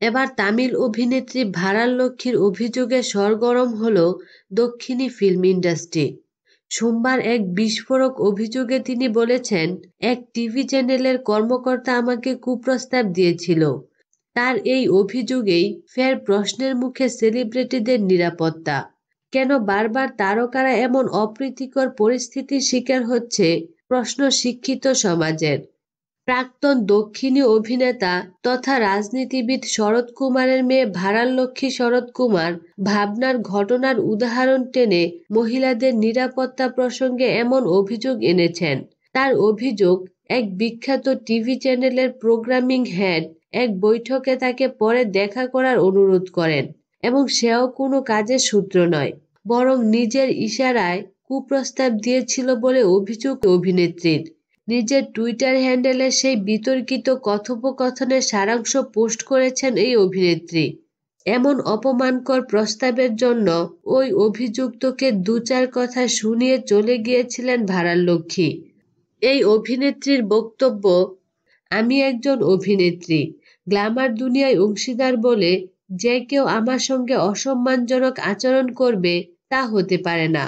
এবার তামিল অভিনেত্রী ভারাল লক্ষ্মীর অভিযোগে সরগরম হল দক্ষিণী ফিল্ম ইন্ডাস্ট্রি। সোমবার এক বিস্ফোরক অভিযোগে তিনি বলেছেন, এক টিভি চ্যানেলের কর্মকর্তা আমাকে কুপ্রস্তাব দিয়েছিল। তার এই অভিযোগেই ফের প্রশ্নের মুখে সেলিব্রিটিদের নিরাপত্তা। কেন বারবার তারকারা এমন অপ্রীতিকর পরিস্থিতির শিকার হচ্ছে, প্রশ্ন শিক্ষিত সমাজের। প্রাক্তন দক্ষিণী অভিনেতা তথা রাজনীতিবিদ শরৎ কুমারের মেয়ে ভারাল লক্ষ্মী শরৎ কুমার ভাবনার ঘটনার উদাহরণ টেনে মহিলাদের নিরাপত্তা প্রসঙ্গে এমন অভিযোগ এনেছেন। তার অভিযোগ, এক বিখ্যাত টিভি চ্যানেলের প্রোগ্রামিং হেড এক বৈঠকে তাকে পরে দেখা করার অনুরোধ করেন এবং সেও কোনো কাজের সূত্র নয়, বরং নিজের ইশারায় কুপ্রস্তাব দিয়েছিল বলে অভিযোগ অভিনেত্রীর। নিজের টুইটার হ্যান্ডেলে সেই বিতর্কিত কথোপকথনের সারাংশ পোস্ট করেছেন এই অভিনেত্রী। এমন অপমানকর প্রস্তাবের জন্য ওই অভিযুক্তকে দু চার কথা শুনিয়ে চলে গিয়েছিলেন ভারাল লক্ষ্মী। এই অভিনেত্রীর বক্তব্য, আমি একজন অভিনেত্রী, গ্ল্যামার দুনিয়ায় অংশীদার বলে যে কেউ আমার সঙ্গে অসম্মানজনক আচরণ করবে তা হতে পারে না।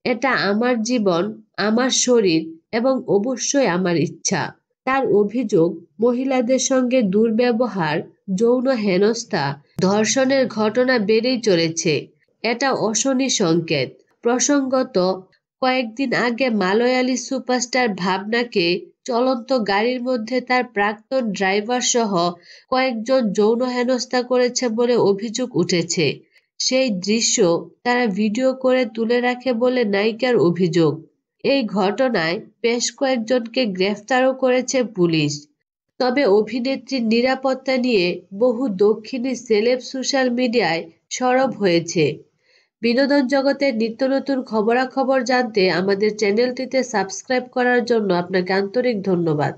এটা আমার জীবন, আমার শরীর এবং অবশ্যই আমার ইচ্ছা। তার অভিযোগ, মহিলাদের সঙ্গে দুর্ব্যবহার, যৌন হেনস্থা, ধর্ষণের ঘটনা বেড়েই চলেছে। এটা অশনি সংকেত। প্রসঙ্গত, কয়েকদিন আগে মালয়ালি সুপারস্টার ভাবনাকে চলন্ত গাড়ির মধ্যে তার প্রাক্তন ড্রাইভার সহ কয়েকজন যৌন হেনস্থা করেছে বলে অভিযোগ উঠেছে। সেই দৃশ্য তারা ভিডিও করে তুলে রাখে বলে নায়িকার অভিযোগ। এই ঘটনায় বেশ কয়েকজনকে গ্রেফতারও করেছে পুলিশ। তবে অভিনেত্রীর নিরাপত্তা নিয়ে বহু দক্ষিণী সেলেব সোশ্যাল মিডিয়ায় সরব হয়েছে। বিনোদন জগতের নিত্য নতুন খবরাখবর জানতে আমাদের চ্যানেলটিতে সাবস্ক্রাইব করার জন্য আপনাকে আন্তরিক ধন্যবাদ।